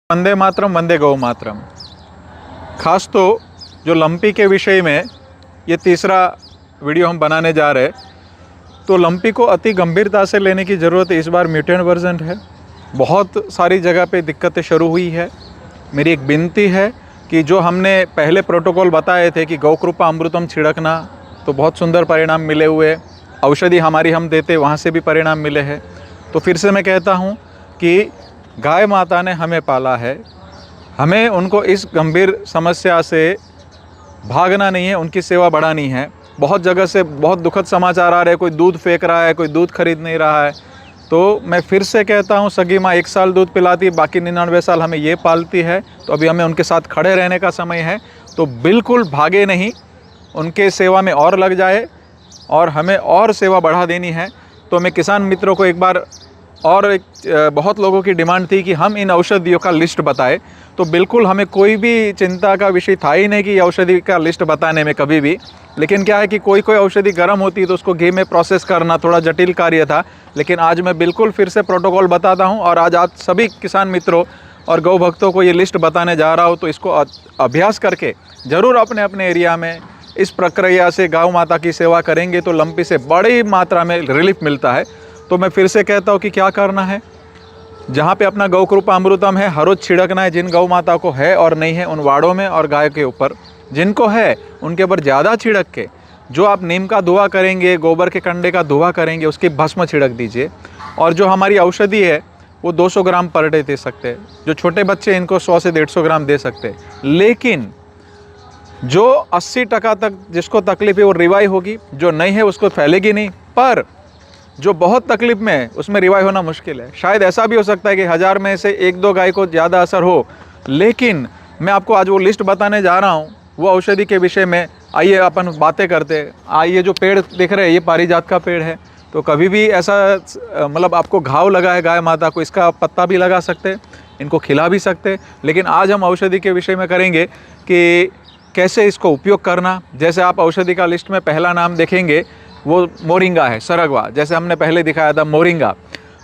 वंदे मातरम, वंदे गौ मातरम। खास तो जो लंपी के विषय में ये तीसरा वीडियो हम बनाने जा रहे हैं, तो लंपी को अति गंभीरता से लेने की ज़रूरत है। इस बार म्यूटेंट वर्जन है, बहुत सारी जगह पे दिक्कतें शुरू हुई है। मेरी एक विनती है कि जो हमने पहले प्रोटोकॉल बताए थे कि गौकृपा अमृतम छिड़कना, तो बहुत सुंदर परिणाम मिले हुए। औषधि हमारी हम देते, वहाँ से भी परिणाम मिले हैं। तो फिर से मैं कहता हूँ कि गाय माता ने हमें पाला है, हमें उनको इस गंभीर समस्या से भागना नहीं है, उनकी सेवा बढ़ानी है। बहुत जगह से बहुत दुखद समाचार आ रहे हैं, कोई दूध फेंक रहा है, कोई दूध खरीद नहीं रहा है। तो मैं फिर से कहता हूँ, सगी माँ 1 साल दूध पिलाती है, बाकी 99 साल हमें ये पालती है। तो अभी हमें उनके साथ खड़े रहने का समय है। तो बिल्कुल भागे नहीं, उनके सेवा में और लग जाए और हमें और सेवा बढ़ा देनी है। तो मैं किसान मित्रों को एक बार और बहुत लोगों की डिमांड थी कि हम इन औषधियों का लिस्ट बताएं। तो बिल्कुल हमें कोई भी चिंता का विषय था ही नहीं कि औषधि का लिस्ट बताने में कभी भी। लेकिन क्या है कि कोई औषधि गर्म होती है तो उसको घी में प्रोसेस करना थोड़ा जटिल कार्य था। लेकिन आज मैं बिल्कुल फिर से प्रोटोकॉल बताता हूँ और आज सभी किसान मित्रों और गौ भक्तों को ये लिस्ट बताने जा रहा हूँ। तो इसको अभ्यास करके ज़रूर अपने अपने एरिया में इस प्रक्रिया से गौ माता की सेवा करेंगे तो लंपी से बड़ी मात्रा में रिलीफ मिलता है। तो मैं फिर से कहता हूँ कि क्या करना है, जहाँ पे अपना गौकृपा अमृतम है हर रोज़ छिड़कना है। जिन गौ माता को है और नहीं है उन वाड़ों में और गाय के ऊपर, जिनको है उनके ऊपर ज़्यादा छिड़क के, जो आप नीम का धुआं करेंगे, गोबर के कंडे का धुआं करेंगे, उसकी भस्म छिड़क दीजिए। और जो हमारी औषधि है वो 200 ग्राम पर डे दे सकते हैं। जो छोटे बच्चे इनको 100 से 150 ग्राम दे सकते हैं। लेकिन जो 80% तक जिसको तकलीफ है वो रिवाइव होगी, जो नहीं है उसको फैलेगी नहीं। पर जो बहुत तकलीफ में है उसमें रिवाइव होना मुश्किल है। शायद ऐसा भी हो सकता है कि 1000 में से 1-2 गाय को ज़्यादा असर हो। लेकिन मैं आपको आज वो लिस्ट बताने जा रहा हूँ, वो औषधि के विषय में। आइए अपन बातें करते हैं। आइए, जो पेड़ दिख रहे हैं ये पारिजात का पेड़ है। तो कभी भी ऐसा मतलब आपको घाव लगा है गाय माता को, इसका पत्ता भी लगा सकते हैं, इनको खिला भी सकते हैं। लेकिन आज हम औषधि के विषय में करेंगे कि कैसे इसको उपयोग करना। जैसे आप औषधि का लिस्ट में पहला नाम देखेंगे वो मोरिंगा है, सरगवा, जैसे हमने पहले दिखाया था मोरिंगा।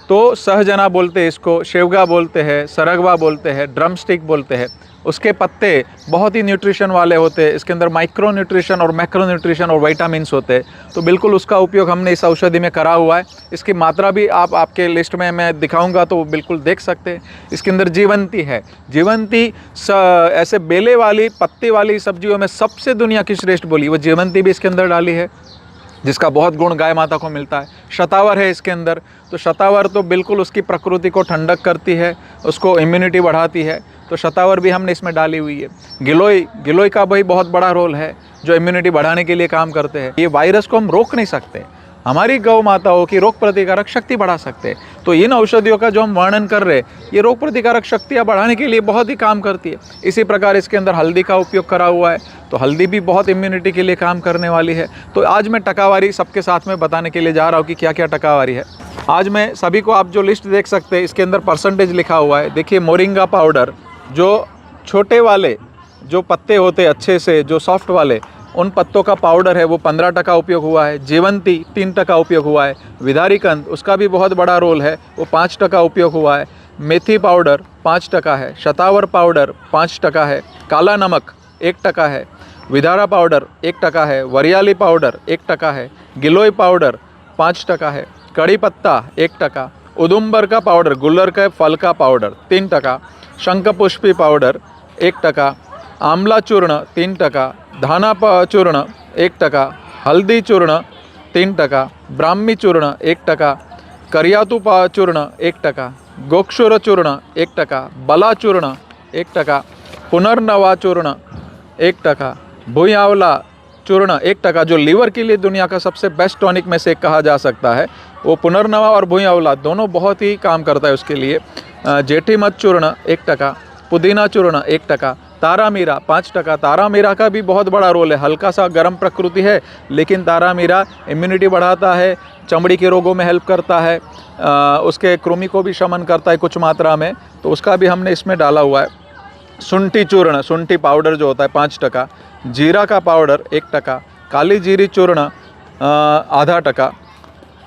तो सहजना बोलते हैं इसको, शेवगा बोलते हैं, सरगवा बोलते हैं, ड्रम स्टिक बोलते हैं। उसके पत्ते बहुत ही न्यूट्रिशन वाले होते हैं। इसके अंदर माइक्रो न्यूट्रिशन और मैक्रो न्यूट्रिशन और विटामिन्स होते हैं। तो बिल्कुल उसका उपयोग हमने इस औषधि में करा हुआ है। इसकी मात्रा भी आपके लिस्ट में मैं दिखाऊंगा तो बिल्कुल देख सकते हैं। इसके अंदर जीवंती है। जीवंती ऐसे बेले वाली पत्ती वाली सब्जियों में सबसे दुनिया की श्रेष्ठ बोली, वो जीवंती भी इसके अंदर डाली है, जिसका बहुत गुण गाय माता को मिलता है। शतावर है इसके अंदर। तो शतावर तो बिल्कुल उसकी प्रकृति को ठंडक करती है, उसको इम्यूनिटी बढ़ाती है। तो शतावर भी हमने इसमें डाली हुई है। गिलोय का भाई बहुत बड़ा रोल है, जो इम्यूनिटी बढ़ाने के लिए काम करते हैं। ये वायरस को हम रोक नहीं सकते, हमारी गौ माताओं की रोग प्रतिकारक शक्ति बढ़ा सकते हैं। तो इन औषधियों का जो हम वर्णन कर रहे हैं, ये रोग प्रतिकारक शक्तियाँ बढ़ाने के लिए बहुत ही काम करती है। इसी प्रकार इसके अंदर हल्दी का उपयोग करा हुआ है। तो हल्दी भी बहुत इम्यूनिटी के लिए काम करने वाली है। तो आज मैं टकावारी सबके साथ में बताने के लिए जा रहा हूँ कि क्या क्या टकावारी है। आज मैं सभी को, आप जो लिस्ट देख सकते हैं इसके अंदर परसेंटेज लिखा हुआ है। देखिए, मोरिंगा पाउडर, जो छोटे वाले जो पत्ते होते हैं अच्छे से, जो सॉफ्ट वाले, उन पत्तों का पाउडर है वो 15% उपयोग हुआ है। जीवंती 3% उपयोग हुआ है। विदारीकंद, उसका भी बहुत बड़ा रोल है, वो 5% उपयोग हुआ है। मेथी पाउडर 5% है। शतावर पाउडर 5% है। काला नमक 1% है। विदारा पाउडर 1% है। वरियाली पाउडर 1% है। गिलोय पाउडर 5% है। कड़ी पत्ता 1%। उदुम्बर का पाउडर, गुल्लर का फल का पाउडर 3%। शंखपुष्पी पाउडर 1%। आंवला चूर्ण 3%। धाना चूर्ण 1%। हल्दी चूर्ण 3%। ब्राह्मी चूर्ण 1%। करियातू चूर्ण 1%। गोक्षुर चूर्ण 1%। बला चूर्ण 1%। पुनर्नवा चूर्ण 1%। भुई आंवला चूर्ण 1%, जो लीवर के लिए दुनिया का सबसे बेस्ट टॉनिक में से एक कहा जा सकता है। वो पुनर्नवा और भुई आंवला दोनों बहुत ही काम करता है उसके लिए। जेठी मध चूर्ण 1%। पुदीना चूर्ण 1%। तारा मीरा 5%। तारा मीरा का भी बहुत बड़ा रोल है। हल्का सा गर्म प्रकृति है, लेकिन तारा मीरा इम्यूनिटी बढ़ाता है, चमड़ी के रोगों में हेल्प करता है, उसके कृमि को भी शमन करता है कुछ मात्रा में। तो उसका भी हमने इसमें डाला हुआ है। शुंठी चूर्ण, शुंठी पाउडर जो होता है 5%। जीरा का पाउडर 1%। काली जीरी चूर्ण 0.5%।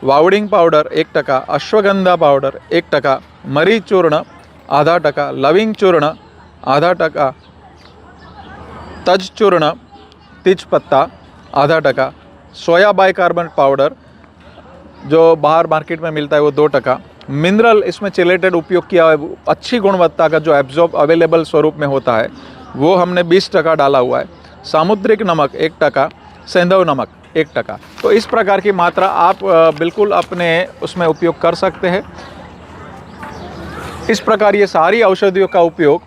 वावडिंग पाउडर 1%। अश्वगंधा पाउडर 1%। मरी चूर्ण आधा टका, लविंग चूर्ण आधा टका, तज चूर्ण तेज पत्ता आधा टका, सोया बाइकार्बोनेट पाउडर जो बाहर मार्केट में मिलता है वो 2 टका, मिनरल इसमें चिलेटेड उपयोग किया है अच्छी गुणवत्ता का जो एब्जॉर्ब अवेलेबल स्वरूप में होता है वो हमने 20 टका डाला हुआ है, सामुद्रिक नमक 1 टका, सेंधव नमक 1 टका। तो इस प्रकार की मात्रा आप बिल्कुल अपने उसमें उपयोग कर सकते हैं। इस प्रकार ये सारी औषधियों का उपयोग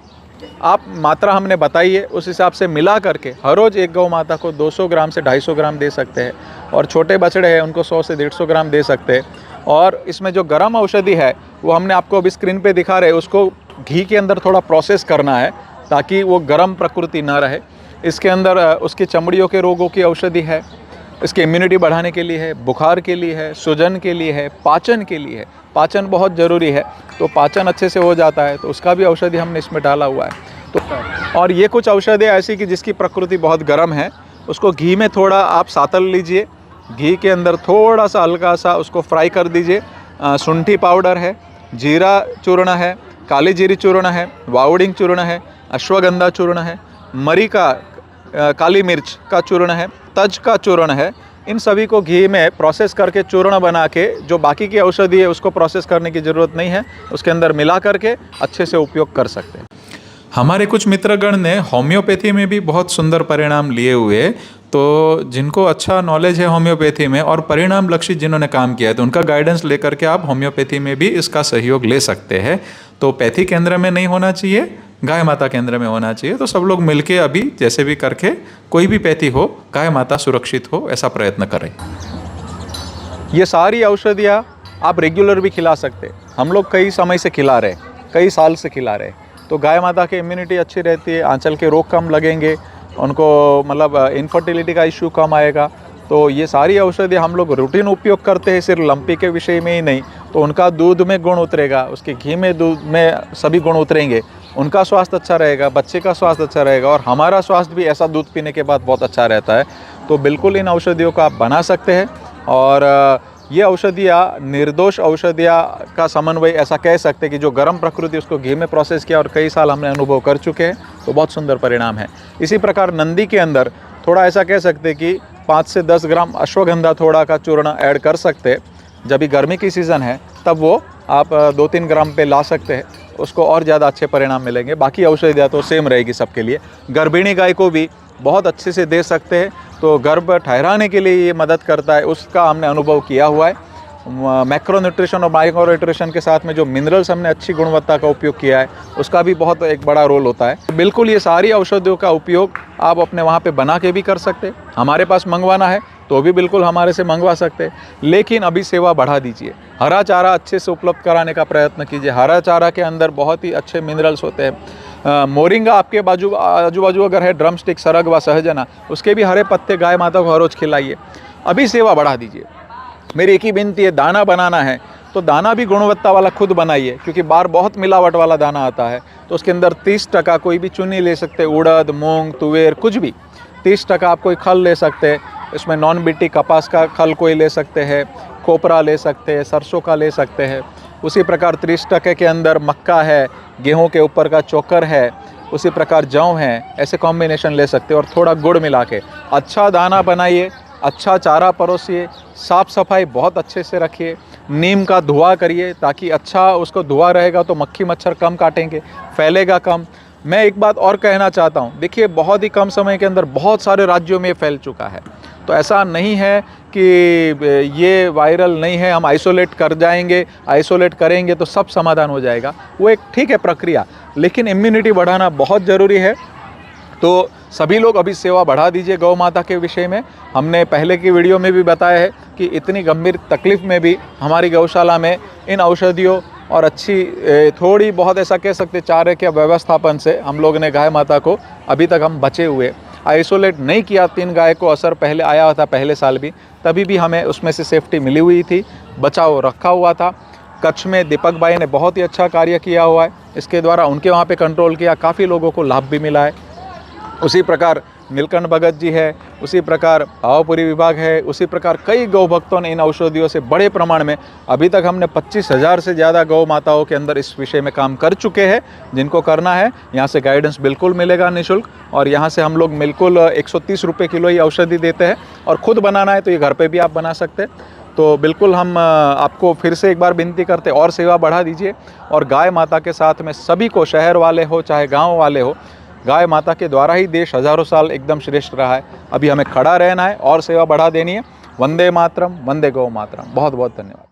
आप मात्रा हमने बताई है उस हिसाब से मिला करके हर रोज़ एक गौ माता को 200 ग्राम से 250 ग्राम दे सकते हैं, और छोटे बछड़े हैं उनको 100 से 150 ग्राम दे सकते हैं। और इसमें जो गर्म औषधि है वो हमने आपको अभी स्क्रीन पे दिखा रहे हैं, उसको घी के अंदर थोड़ा प्रोसेस करना है ताकि वो गर्म प्रकृति ना रहे। इसके अंदर उसकी चमड़ियों के रोगों की औषधि है, इसकी इम्यूनिटी बढ़ाने के लिए है, बुखार के लिए है, सूजन के लिए है, पाचन के लिए है। पाचन बहुत ज़रूरी है, तो पाचन अच्छे से हो जाता है तो उसका भी औषधि हमने इसमें डाला हुआ है। तो और ये कुछ औषधि ऐसी कि जिसकी प्रकृति बहुत गर्म है, उसको घी में थोड़ा आप सातल लीजिए, घी के अंदर थोड़ा सा हल्का सा उसको फ्राई कर दीजिए। शुंठी पाउडर है, जीरा चूर्ण है, काली जीरी चूर्ण है, वाउडिंग चूर्ण है, अश्वगंधा चूर्ण है, मरी का काली मिर्च का चूर्ण है, तज का चूर्ण है। इन सभी को घी में प्रोसेस करके चूर्ण बना के जो बाकी की औषधि है उसको प्रोसेस करने की ज़रूरत नहीं है, उसके अंदर मिला करके अच्छे से उपयोग कर सकते हैं। हमारे कुछ मित्रगण ने होम्योपैथी में भी बहुत सुंदर परिणाम लिए हुए, तो जिनको अच्छा नॉलेज है होम्योपैथी में और परिणाम लक्षित जिन्होंने काम किया है तो उनका गाइडेंस लेकर के आप होम्योपैथी में भी इसका सहयोग ले सकते हैं। तो पैथी केंद्र में नहीं होना चाहिए, गाय माता केंद्र में होना चाहिए। तो सब लोग मिलके अभी जैसे भी करके कोई भी पैथी हो, गाय माता सुरक्षित हो, ऐसा प्रयत्न करें। ये सारी औषधियाँ आप रेगुलर भी खिला सकते। हम लोग कई समय से खिला रहे, कई साल से खिला रहे, तो गाय माता की इम्यूनिटी अच्छी रहती है, आंचल के रोग कम लगेंगे, उनको मतलब इनफर्टिलिटी का इश्यू कम आएगा। तो ये सारी औषधि हम लोग रूटीन उपयोग करते हैं, सिर्फ लंपी के विषय में ही नहीं, तो उनका दूध में गुण उतरेगा, उसके घी में दूध में सभी गुण उतरेंगे, उनका स्वास्थ्य अच्छा रहेगा, बच्चे का स्वास्थ्य अच्छा रहेगा, और हमारा स्वास्थ्य भी ऐसा दूध पीने के बाद बहुत अच्छा रहता है। तो बिल्कुल इन औषधियों को आप बना सकते हैं। और ये औषधियाँ निर्दोष औषधियाँ का समन्वय ऐसा कह सकते हैं कि जो गर्म प्रकृति उसको घी में प्रोसेस किया और कई साल हमने अनुभव कर चुके हैं, तो बहुत सुंदर परिणाम है। इसी प्रकार नंदी के अंदर थोड़ा ऐसा कह सकते हैं कि 5 से 10 ग्राम अश्वगंधा थोड़ा का चूर्ण ऐड कर सकते हैं। जब भी गर्मी की सीज़न है तब वो आप 2-3 ग्राम पे ला सकते हैं, उसको और ज़्यादा अच्छे परिणाम मिलेंगे। बाकी औषधियाँ तो सेम रहेगी सबके लिए। गर्भिणी गाय को भी बहुत अच्छे से दे सकते हैं, तो गर्भ ठहराने के लिए ये मदद करता है, उसका हमने अनुभव किया हुआ है। मैक्रो न्यूट्रिशन और माइक्रो न्यूट्रिशन के साथ में जो मिनरल्स हमने अच्छी गुणवत्ता का उपयोग किया है उसका भी बहुत एक बड़ा रोल होता है। बिल्कुल ये सारी औषधियों का उपयोग आप अपने वहाँ पे बना के भी कर सकते हैं। हमारे पास मंगवाना है तो भी बिल्कुल हमारे से मंगवा सकते हैं, लेकिन अभी सेवा बढ़ा दीजिए। हरा चारा अच्छे से उपलब्ध कराने का प्रयत्न कीजिए। हरा चारा के अंदर बहुत ही अच्छे मिनरल्स होते हैं। मोरिंगा आपके आजू बाजू अगर है, ड्रम स्टिक, सरग व सहजना, उसके भी हरे पत्ते गाय माता को हर रोज़ खिलाइए। अभी सेवा बढ़ा दीजिए। मेरी एक ही विनती है, दाना बनाना है तो दाना भी गुणवत्ता वाला खुद बनाइए, क्योंकि बाहर बहुत मिलावट वाला दाना आता है, तो उसके अंदर 30% कोई भी चुनी ले सकते हैं, उड़द, मूंग, तुवेर, कुछ भी। 30% आप कोई खल ले सकते हैं, इसमें नॉन बीटी कपास का खल कोई ले सकते हैं, कोपरा ले सकते हैं, सरसों का ले सकते हैं। उसी प्रकार 30% के अंदर मक्का है, गेहूं के ऊपर का चोकर है, उसी प्रकार जौ है, ऐसे कॉम्बिनेशन ले सकते हैं। और थोड़ा गुड़ मिला के अच्छा दाना बनाइए, अच्छा चारा परोसिए, साफ़ सफाई बहुत अच्छे से रखिए, नीम का धुआं करिए ताकि अच्छा उसको धुआं रहेगा तो मक्खी मच्छर कम काटेंगे, फैलेगा कम। मैं एक बात और कहना चाहता हूँ, देखिए बहुत ही कम समय के अंदर बहुत सारे राज्यों में फैल चुका है, तो ऐसा नहीं है कि ये वायरल नहीं है, हम आइसोलेट कर जाएंगे, आइसोलेट करेंगे तो सब समाधान हो जाएगा। वो एक ठीक है प्रक्रिया, लेकिन इम्यूनिटी बढ़ाना बहुत ज़रूरी है। तो सभी लोग अभी सेवा बढ़ा दीजिए गौ माता के विषय में। हमने पहले की वीडियो में भी बताया है कि इतनी गंभीर तकलीफ़ में भी हमारी गौशाला में इन औषधियों और अच्छी थोड़ी बहुत ऐसा कह सकते चारे के व्यवस्थापन से हम लोग ने गाय माता को अभी तक हम बचे हुए। आइसोलेट नहीं किया, 3 गाय को असर पहले आया था पहले साल भी, तभी भी हमें उसमें से सेफ्टी मिली हुई थी, बचाव रखा हुआ था। कच्छ में दीपक भाई ने बहुत ही अच्छा कार्य किया हुआ है, इसके द्वारा उनके वहाँ पे कंट्रोल किया, काफ़ी लोगों को लाभ भी मिला है। उसी प्रकार नीलकंठ भगत जी है, उसी प्रकार पावापुरी विभाग है, उसी प्रकार कई गौ भक्तों ने इन औषधियों से बड़े प्रमाण में, अभी तक हमने 25,000 से ज़्यादा गौ माताओं के अंदर इस विषय में काम कर चुके हैं। जिनको करना है यहाँ से गाइडेंस बिल्कुल मिलेगा निःशुल्क, और यहाँ से हम लोग बिल्कुल 130 रुपये किलो ही औषधि देते हैं, और ख़ुद बनाना है तो ये घर पे भी आप बना सकते हैं। तो बिल्कुल हम आपको फिर से एक बार विनती करते, और सेवा बढ़ा दीजिए। और गाय माता के साथ में सभी को, शहर वाले हो चाहे गांव वाले हो, गाय माता के द्वारा ही देश हज़ारों साल एकदम श्रेष्ठ रहा है। अभी हमें खड़ा रहना है और सेवा बढ़ा देनी है। वंदे मातरम, वंदे गौ मातरम। बहुत बहुत धन्यवाद।